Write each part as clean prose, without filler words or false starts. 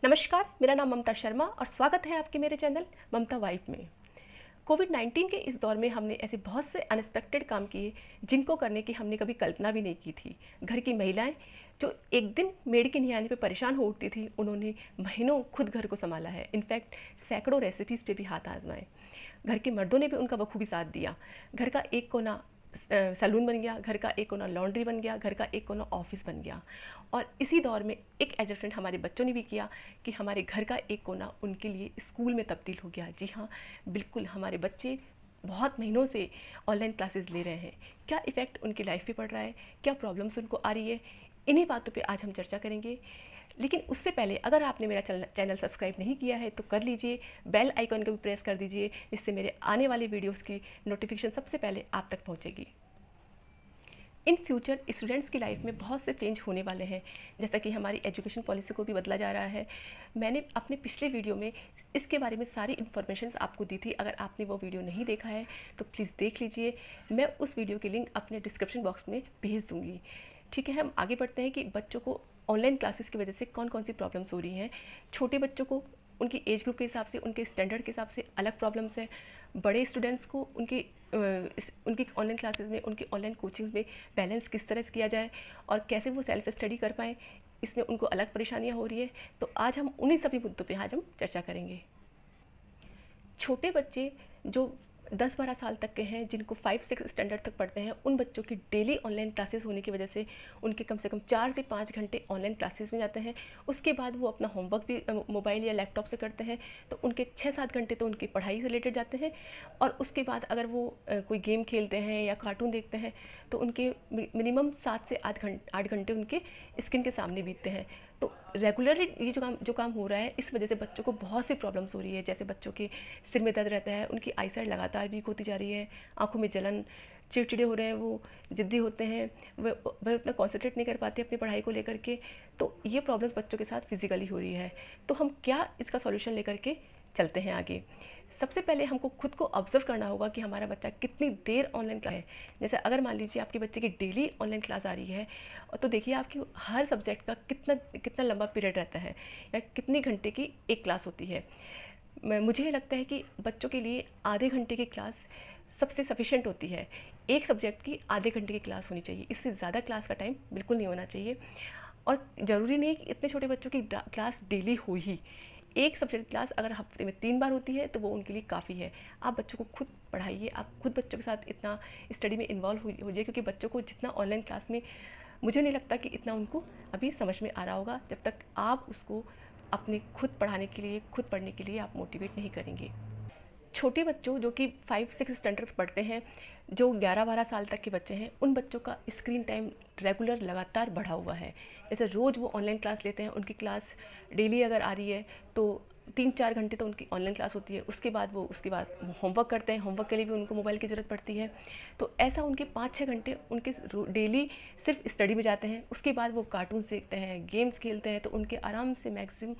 नमस्कार, मेरा नाम ममता शर्मा और स्वागत है आपके मेरे चैनल ममता वाइब में। कोविड-19 के इस दौर में हमने ऐसे बहुत से अनएक्सपेक्टेड काम किए जिनको करने की हमने कभी कल्पना भी नहीं की थी। घर की महिलाएं जो एक दिन मेड के नहीं आने पे परेशान हो उठती थी, उन्होंने महीनों खुद घर को संभाला है। इनफैक्ट सैकड़ों रेसिपीज़ पे भी हाथ आजमाए। घर के मर्दों ने भी उनका बखूबी साथ दिया। घर का एक कोना सैलून बन गया, घर का एक कोना लॉन्ड्री बन गया, घर का एक कोना ऑफिस बन गया। और इसी दौर में एक एडजस्टमेंट हमारे बच्चों ने भी किया कि हमारे घर का एक कोना उनके लिए स्कूल में तब्दील हो गया। जी हाँ, बिल्कुल हमारे बच्चे बहुत महीनों से ऑनलाइन क्लासेस ले रहे हैं। क्या इफ़ेक्ट उनकी लाइफ पे पड़ रहा है, क्या प्रॉब्लम्स उनको आ रही है, इन्हीं बातों पे आज हम चर्चा करेंगे। लेकिन उससे पहले अगर आपने मेरा चैनल सब्सक्राइब नहीं किया है तो कर लीजिए, बेल आइकन को भी प्रेस कर दीजिए, जिससे मेरे आने वाले वीडियोस की नोटिफिकेशन सबसे पहले आप तक पहुंचेगी। इन फ्यूचर स्टूडेंट्स की लाइफ में बहुत से चेंज होने वाले हैं, जैसा कि हमारी एजुकेशन पॉलिसी को भी बदला जा रहा है। मैंने अपने पिछले वीडियो में इसके बारे में सारी इन्फॉर्मेशन आपको दी थी। अगर आपने वो वीडियो नहीं देखा है तो प्लीज़ देख लीजिए। मैं उस वीडियो की लिंक अपने डिस्क्रिप्शन बॉक्स में भेज दूँगी। ठीक है, हम आगे बढ़ते हैं कि बच्चों को ऑनलाइन क्लासेस की वजह से कौन कौन सी प्रॉब्लम्स हो रही हैं। छोटे बच्चों को उनकी एज ग्रुप के हिसाब से, उनके स्टैंडर्ड के हिसाब से अलग प्रॉब्लम्स हैं। बड़े स्टूडेंट्स को उनकी ऑनलाइन क्लासेस में, उनकी ऑनलाइन कोचिंग में बैलेंस किस तरह से किया जाए और कैसे वो सेल्फ स्टडी कर पाएँ, इसमें उनको अलग परेशानियाँ हो रही है। तो आज हम उन्हीं सभी मुद्दों पे आज हम चर्चा करेंगे। छोटे बच्चे जो 10-12 साल तक के हैं, जिनको 5-6 स्टैंडर्ड तक पढ़ते हैं, उन बच्चों की डेली ऑनलाइन क्लासेस होने की वजह से उनके कम से कम 4 से 5 घंटे ऑनलाइन क्लासेस में जाते हैं। उसके बाद वो अपना होमवर्क भी मोबाइल या लैपटॉप से करते हैं, तो उनके 6-7 घंटे तो उनकी पढ़ाई से रिलेटेड जाते हैं। और उसके बाद अगर वो कोई गेम खेलते हैं या कार्टून देखते हैं तो उनके मिनिमम 7 से 8 घंटे उनके स्क्रीन के सामने बीतते हैं। तो रेगुलरली ये जो काम हो रहा है, इस वजह से बच्चों को बहुत सी प्रॉब्लम्स हो रही है। जैसे बच्चों के सिर में दर्द रहता है, उनकी आईसाइट लगातार वीक होती जा रही है, आंखों में जलन, चिड़चिड़े हो रहे हैं, वो ज़िद्दी होते हैं, वह उतना कॉन्सेंट्रेट नहीं कर पाते अपनी पढ़ाई को लेकर के। तो ये प्रॉब्लम्स बच्चों के साथ फिजिकली हो रही है। तो हम क्या इसका सॉल्यूशन लेकर के चलते हैं आगे। सबसे पहले हमको खुद को ऑब्जर्व करना होगा कि हमारा बच्चा कितनी देर ऑनलाइन क्लास है। जैसे अगर मान लीजिए आपके बच्चे की डेली ऑनलाइन क्लास आ रही है, तो देखिए आपकी हर सब्जेक्ट का कितना कितना लंबा पीरियड रहता है या कितनी घंटे की एक क्लास होती है। मुझे ये लगता है कि बच्चों के लिए आधे घंटे की क्लास सबसे सफिशेंट होती है। एक सब्जेक्ट की आधे घंटे की क्लास होनी चाहिए, इससे ज़्यादा क्लास का टाइम बिल्कुल नहीं होना चाहिए। और ज़रूरी नहीं कि इतने छोटे बच्चों की क्लास डेली हो ही। एक सब्जेक्ट क्लास अगर हफ्ते में 3 बार होती है तो वो उनके लिए काफ़ी है। आप बच्चों को खुद पढ़ाइए, आप खुद बच्चों के साथ इतना स्टडी में इन्वॉल्व हो जाइए, क्योंकि बच्चों को जितना ऑनलाइन क्लास में, मुझे नहीं लगता कि इतना उनको अभी समझ में आ रहा होगा जब तक आप उसको अपने खुद पढ़ाने के लिए, खुद पढ़ने के लिए आप मोटिवेट नहीं करेंगे। छोटे बच्चों जो कि 5-6 स्टैंडर्ड पढ़ते हैं, जो 11-12 साल तक के बच्चे हैं, उन बच्चों का स्क्रीन टाइम रेगुलर लगातार बढ़ा हुआ है। जैसे रोज़ वो ऑनलाइन क्लास लेते हैं, उनकी क्लास डेली अगर आ रही है तो 3-4 घंटे तो उनकी ऑनलाइन क्लास होती है। उसके बाद वो होमवर्क करते हैं, होमवर्क के लिए भी उनको मोबाइल की ज़रूरत पड़ती है। तो ऐसा उनके 5-6 घंटे उनके डेली सिर्फ स्टडी में जाते हैं। उसके बाद वो कार्टून देखते हैं, गेम्स खेलते हैं, तो उनके आराम से मैक्सिमम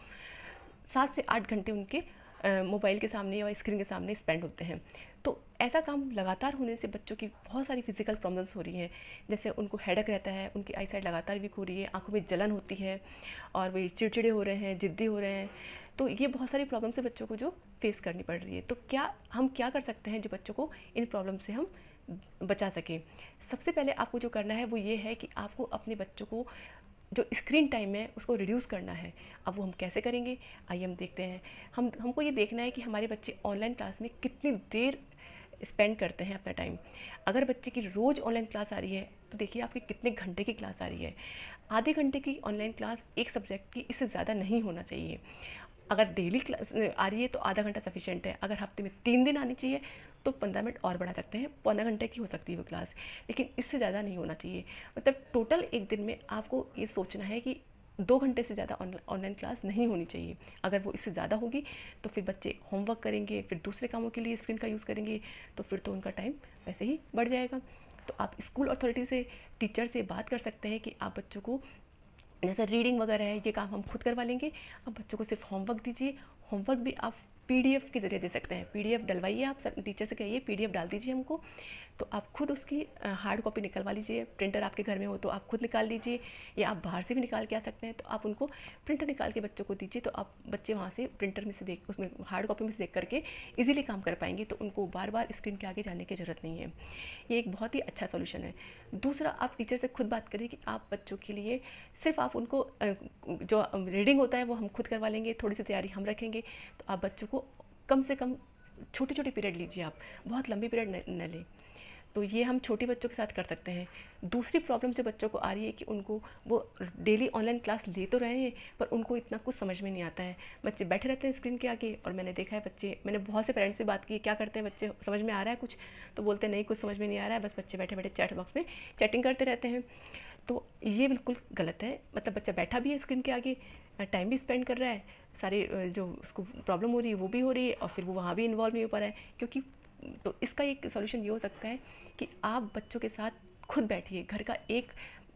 7 से 8 घंटे उनके मोबाइल के सामने या स्क्रीन के सामने स्पेंड होते हैं। तो ऐसा काम लगातार होने से बच्चों की बहुत सारी फिजिकल प्रॉब्लम्स हो रही हैं। जैसे उनको हेडेक रहता है, उनकी आई साइट लगातार वीक हो रही है, आंखों में जलन होती है और वे चिड़चिड़े हो रहे हैं, ज़िद्दी हो रहे हैं। तो ये बहुत सारी प्रॉब्लम्स है बच्चों को जो फेस करनी पड़ रही है। तो हम क्या कर सकते हैं जो बच्चों को इन प्रॉब्लम से हम बचा सकें। सबसे पहले आपको जो करना है वो ये है कि आपको अपने बच्चों को जो स्क्रीन टाइम है उसको रिड्यूस करना है। अब वो हम कैसे करेंगे, आइए हम देखते हैं। हमको ये देखना है कि हमारे बच्चे ऑनलाइन क्लास में कितनी देर स्पेंड करते हैं अपना टाइम। अगर बच्चे की रोज़ ऑनलाइन क्लास आ रही है तो देखिए आपकी कितने घंटे की क्लास आ रही है। आधे घंटे की ऑनलाइन क्लास एक सब्जेक्ट की, इससे ज़्यादा नहीं होना चाहिए। अगर डेली क्लास आ रही है तो आधा घंटा सफिशेंट है। अगर हफ्ते में 3 दिन आनी चाहिए तो 15 मिनट और बढ़ा सकते हैं, पौना घंटे की हो सकती है वो क्लास, लेकिन इससे ज़्यादा नहीं होना चाहिए। मतलब टोटल एक दिन में आपको ये सोचना है कि 2 घंटे से ज़्यादा ऑनलाइन क्लास नहीं होनी चाहिए। अगर वो इससे ज़्यादा होगी तो फिर बच्चे होमवर्क करेंगे, फिर दूसरे कामों के लिए स्क्रीन का यूज़ करेंगे, तो फिर तो उनका टाइम वैसे ही बढ़ जाएगा। तो आप स्कूल अथॉरिटी से, टीचर से बात कर सकते हैं कि आप बच्चों को, जैसे रीडिंग वगैरह है, ये काम हम खुद करवा लेंगे। अब बच्चों को सिर्फ होमवर्क दीजिए। होमवर्क भी आप पीडीएफ के ज़रिए दे सकते हैं। पीडीएफ डलवाइए, आप टीचर से कहिए पीडीएफ डाल दीजिए हमको, तो आप खुद उसकी हार्ड कॉपी निकलवा लीजिए। प्रिंटर आपके घर में हो तो आप खुद निकाल लीजिए, या आप बाहर से भी निकाल के आ सकते हैं। तो आप उनको प्रिंटर निकाल के बच्चों को दीजिए, तो आप बच्चे वहाँ से प्रिंटर में से देख, उसमें हार्ड कॉपी में से देख करके ईजिली काम कर पाएंगे, तो उनको बार बार स्क्रीन के आगे जाने की ज़रूरत नहीं है। ये एक बहुत ही अच्छा सोल्यूशन है। दूसरा, आप टीचर से खुद बात करिए कि आप बच्चों के लिए सिर्फ आप उनको जो रीडिंग होता है वो हम खुद करवा लेंगे, थोड़ी सी तैयारी हम रखेंगे। तो आप बच्चों को कम से कम छोटे छोटे पीरियड लीजिए, आप बहुत लंबे पीरियड न लें। तो ये हम छोटे बच्चों के साथ कर सकते हैं। दूसरी प्रॉब्लम जो बच्चों को आ रही है कि उनको वो डेली ऑनलाइन क्लास ले तो रहे हैं, पर उनको इतना कुछ समझ में नहीं आता है। बच्चे बैठे रहते हैं स्क्रीन के आगे, और मैंने देखा है बच्चे, मैंने बहुत से पेरेंट्स से बात की, क्या करते हैं बच्चे, समझ में आ रहा है कुछ, तो बोलते हैं नहीं कुछ समझ में नहीं आ रहा है, बस बच्चे बैठे बैठे चैट बॉक्स में चैटिंग करते रहते हैं। तो ये बिल्कुल गलत है। मतलब बच्चा बैठा भी है स्क्रीन के आगे, टाइम भी स्पेंड कर रहा है, सारे जो उसको प्रॉब्लम हो रही है वो भी हो रही है, और फिर वो वहाँ भी इन्वॉल्व नहीं हो पा रहा है। क्योंकि तो इसका एक सॉल्यूशन ये हो सकता है कि आप बच्चों के साथ खुद बैठिए। घर का एक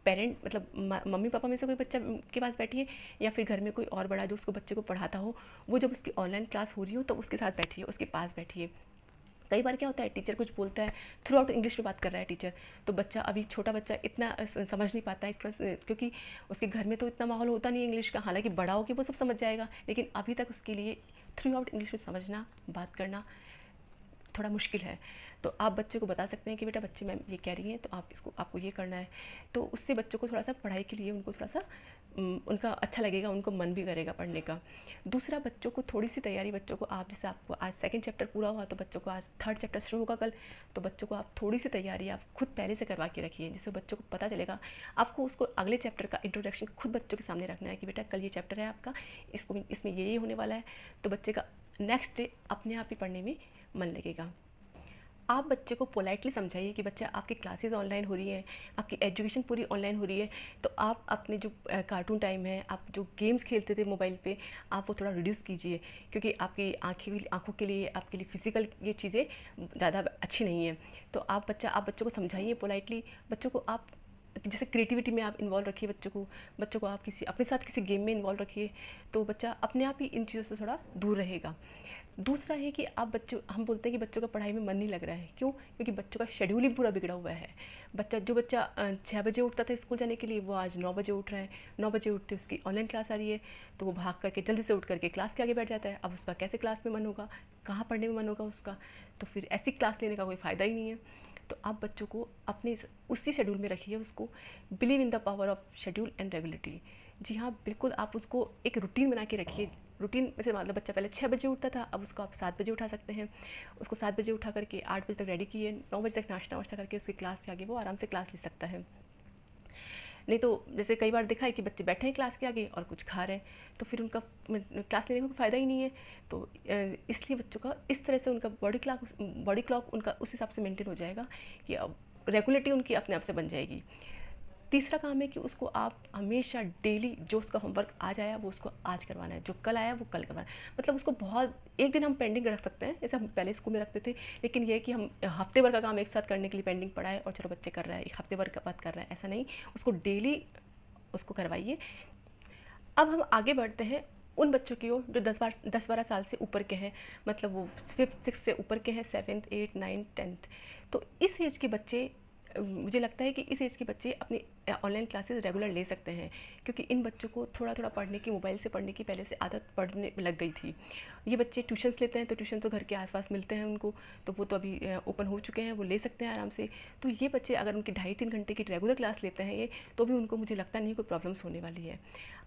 पेरेंट, मतलब मम्मी पापा में से कोई बच्चा के पास बैठिए, या फिर घर में कोई और बड़ा जो उसको बच्चे को पढ़ाता हो, वो जब उसकी ऑनलाइन क्लास हो रही हो तो उसके साथ बैठिए, उसके पास बैठिए। कई बार क्या होता है, टीचर कुछ बोलता है, थ्रू आउट इंग्लिश में बात कर रहा है टीचर, तो बच्चा, अभी छोटा बच्चा इतना समझ नहीं पाता है, क्योंकि उसके घर में तो इतना माहौल होता नहीं है इंग्लिश का। हालांकि बड़ा हो के वो सब समझ जाएगा, लेकिन अभी तक उसके लिए थ्रू आउट इंग्लिश में समझना, बात करना थोड़ा मुश्किल है। तो आप बच्चे को बता सकते हैं कि बेटा बच्चे मैम ये कह रही हैं, तो आपको ये करना है। तो उससे बच्चों को थोड़ा सा पढ़ाई के लिए उनको थोड़ा सा उनका अच्छा लगेगा, उनको मन भी करेगा पढ़ने का। दूसरा, बच्चों को थोड़ी सी तैयारी, बच्चों को आप, जैसे आपको आज सेकंड चैप्टर पूरा हुआ तो बच्चों को आज थर्ड चैप्टर शुरू होगा कल, तो बच्चों को आप थोड़ी सी तैयारी आप खुद पहले से करवा के रखिए, जिससे बच्चों को पता चलेगा। आपको उसको अगले चैप्टर का इंट्रोडक्शन खुद बच्चों के सामने रखना है कि बेटा कल ये चैप्टर है आपका, इसमें ये होने वाला है। तो बच्चे का नेक्स्ट डे अपने आप ही पढ़ने में मन लगेगा। आप बच्चे को पोलाइटली समझाइए कि बच्चा, आपकी क्लासेस ऑनलाइन हो रही हैं, आपकी एजुकेशन पूरी ऑनलाइन हो रही है, तो आप अपने जो कार्टून टाइम है, आप जो गेम्स खेलते थे मोबाइल पे, आप वो थोड़ा रिड्यूस कीजिए। क्योंकि आपकी आँखों के लिए, आपके लिए फिजिकल ये चीज़ें ज़्यादा अच्छी नहीं है। तो आप बच्चों को समझाइए पोलाइटली। बच्चों को आप जैसे क्रिएटिविटी में आप इन्वॉल्व रखिए बच्चों को आप अपने साथ किसी गेम में इन्वॉल्व रखिए, तो बच्चा अपने आप ही इन चीज़ों से थोड़ा दूर रहेगा। दूसरा है कि हम बोलते हैं कि बच्चों का पढ़ाई में मन नहीं लग रहा है, क्यों? क्योंकि बच्चों का शेड्यूल ही पूरा बिगड़ा हुआ है। जो बच्चा 6 बजे उठता था स्कूल जाने के लिए, वो आज 9 बजे उठ रहा है। 9 बजे उठते उसकी ऑनलाइन क्लास आ रही है, तो वो भाग करके जल्दी से उठ करके क्लास के आगे बैठ जाता है। अब उसका कैसे क्लास में मन होगा, कहाँ पढ़ने में मन होगा उसका? तो फिर ऐसी क्लास लेने का कोई फ़ायदा ही नहीं है। तो आप बच्चों को अपने उसी शेड्यूल में रखिए, उसको believe in the power of schedule and regularity. जी हाँ, बिल्कुल, आप उसको एक रूटीन बना के रखिए। रूटीन जैसे मतलब बच्चा पहले 6 बजे उठता था, अब उसको आप 7 बजे उठा सकते हैं। उसको 7 बजे उठा करके 8 बजे तक रेडी किए, 9 बजे तक नाश्ता वाश्ता करके उसकी क्लास के आगे वो आराम से क्लास ले सकता है। नहीं तो जैसे कई बार देखा है कि बच्चे बैठे हैं क्लास के आगे और कुछ खा रहे हैं, तो फिर उनका क्लास लेने का कोई फ़ायदा ही नहीं है। तो इसलिए बच्चों का इस तरह से उनका बॉडी क्लॉक उनका उस हिसाब से मेंटेन हो जाएगा कि अब रेगुलरिटी उनकी अपने आप से बन जाएगी। तीसरा काम है कि उसको आप हमेशा डेली जो उसका होमवर्क आज आया वो उसको आज करवाना है, जो कल आया वो कल करवाना है। मतलब उसको बहुत, एक दिन हम पेंडिंग रख सकते हैं जैसे हम पहले स्कूल में रखते थे, लेकिन ये है कि हम हफ्ते भर का काम एक साथ करने के लिए पेंडिंग पड़ा है और चलो बच्चे कर रहा है, एक हफ्ते भर का बात कर रहा है, ऐसा नहीं, उसको डेली उसको करवाइए। अब हम आगे बढ़ते हैं उन बच्चों की ओर जो 10-12 साल से ऊपर के हैं, मतलब वो 5th 6th से ऊपर के हैं, 7th 8th 9th 10th। तो इस एज के बच्चे, मुझे लगता है कि इस एज के बच्चे अपनी ऑनलाइन क्लासेस रेगुलर ले सकते हैं, क्योंकि इन बच्चों को थोड़ा थोड़ा पढ़ने की, मोबाइल से पढ़ने की पहले से आदत पड़ने लग गई थी। ये बच्चे ट्यूशन्स लेते हैं, तो ट्यूशन तो घर के आसपास मिलते हैं उनको, तो वो तो अभी ओपन हो चुके हैं, वो ले सकते हैं आराम से। तो ये बच्चे अगर उनकी 2.5-3 घंटे की रेगुलर क्लास लेते हैं ये, तो भी उनको मुझे लगता नहीं कोई प्रॉब्लम्स होने वाली है।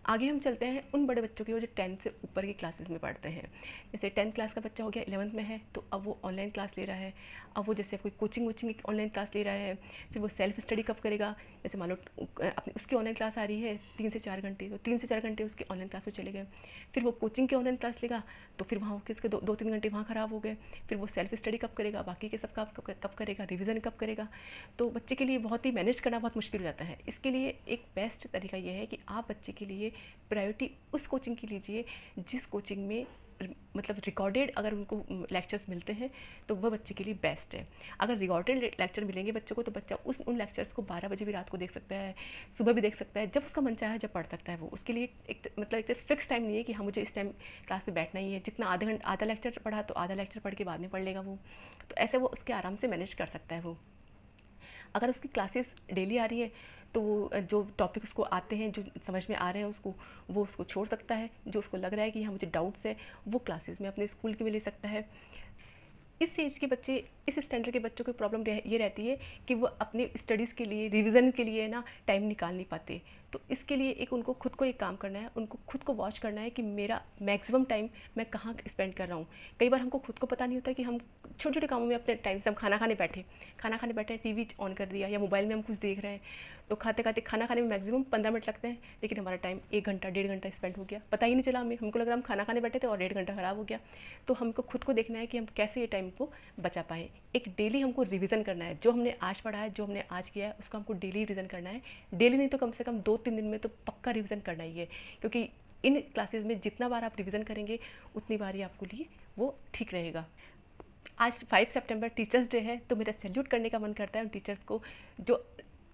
आगे हम चलते हैं उन बड़े बच्चों की जो 10th से ऊपर की क्लासेस में पढ़ते हैं। जैसे 10th क्लास का बच्चा हो गया, 11th में है, तो अब वो ऑनलाइन क्लास ले रहा है। अब वो जैसे कोई कोचिंग ऑनलाइन क्लास ले रहा है, फिर वो सेल्फ स्टडी कब करेगा? जैसे मान लो अपनी उसकी ऑनलाइन क्लास आ रही है 3 से 4 घंटे, तो 3 से 4 घंटे उसकी ऑनलाइन क्लास में चले गए। फिर वो कोचिंग की ऑनलाइन क्लास लेगा, तो फिर वहाँ उसके 2-3 घंटे वहाँ ख़राब हो गए। फिर वो सेल्फ स्टडी कब करेगा, बाकी के सब काम कब करेगा, रिविज़न कब करेगा? तो बच्चे के लिए बहुत ही मैनेज करना बहुत मुश्किल हो जाता है। इसके लिए एक बेस्ट तरीका ये है कि आप बच्चे के लिए प्रायोरिटी उस कोचिंग की लीजिए जिस कोचिंग में मतलब रिकॉर्डेड अगर उनको लेक्चर्स मिलते हैं तो वह बच्चे के लिए बेस्ट है। अगर रिकॉर्डेड लेक्चर मिलेंगे बच्चों को तो बच्चा उन लेक्चर्स को 12 बजे भी रात को देख सकता है, सुबह भी देख सकता है, जब उसका मन चाहे जब पढ़ सकता है वो। उसके लिए एक फिक्स टाइम नहीं है कि हाँ मुझे इस टाइम क्लास में बैठना ही है, जितना आधा लेक्चर पढ़ा तो आधा लेक्चर पढ़ के बाद में पढ़ लेगा वो, तो ऐसे वो उसके आराम से मैनेज कर सकता है वो। अगर उसकी क्लासेस डेली आ रही है तो वो जो टॉपिक उसको आते हैं, जो समझ में आ रहे हैं उसको, वो उसको छोड़ सकता है। जो उसको लग रहा है कि हाँ मुझे डाउट्स है, वो क्लासेस में अपने स्कूल के में ले सकता है। इस एज के बच्चे, इस स्टैंडर्ड के बच्चों की प्रॉब्लम ये रहती है कि वो अपने स्टडीज़ के लिए, रिवीजन के लिए ना टाइम निकाल नहीं पाते। तो इसके लिए एक उनको खुद को एक काम करना है, उनको खुद को वॉच करना है कि मेरा मैक्सिमम टाइम मैं कहाँ स्पेंड कर रहा हूँ। कई बार हमको खुद को पता नहीं होता कि हम छोटे छोटे कामों में अपने टाइम से, हम खाना खाने बैठे टीवी ऑन कर दिया या मोबाइल में हम कुछ देख रहे हैं, तो खाते खाते खाना खाने में मैक्सिमम 15 मिनट लगते हैं, लेकिन हमारा टाइम 1 घंटा 1.5 घंटा स्पेंड हो गया, पता ही नहीं चला हमें। हमको लग रहा हम खाना खाने बैठे थे और 1.5 घंटा ख़राब हो गया। तो हमको खुद को देखना है कि हम कैसे ये टाइम को बचा पाए। एक डेली हमको रिवीजन करना है, जो हमने आज पढ़ा है, जो हमने आज किया है, उसका हमको डेली रिवीजन करना है। डेली नहीं तो कम से कम 2-3 दिन में तो पक्का रिवीजन करना ही है, क्योंकि इन क्लासेस में जितना बार आप रिवीजन करेंगे उतनी बार ही आपको लिए वो ठीक रहेगा। आज 5 सितंबर टीचर्स डे है, तो मेरा सैल्यूट करने का मन करता है उन टीचर्स को जो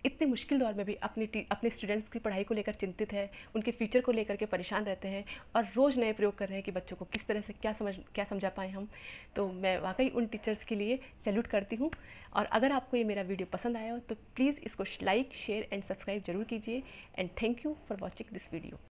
इतने मुश्किल दौर में भी अपने स्टूडेंट्स की पढ़ाई को लेकर चिंतित है, उनके फ्यूचर को लेकर के परेशान रहते हैं और रोज़ नए प्रयोग कर रहे हैं कि बच्चों को किस तरह से क्या समझा पाएँ हम। तो मैं वाकई उन टीचर्स के लिए सैल्यूट करती हूँ। और अगर आपको ये मेरा वीडियो पसंद आया हो तो प्लीज़ इसको लाइक, शेयर एंड सब्सक्राइब जरूर कीजिए। And thank you for watching this video.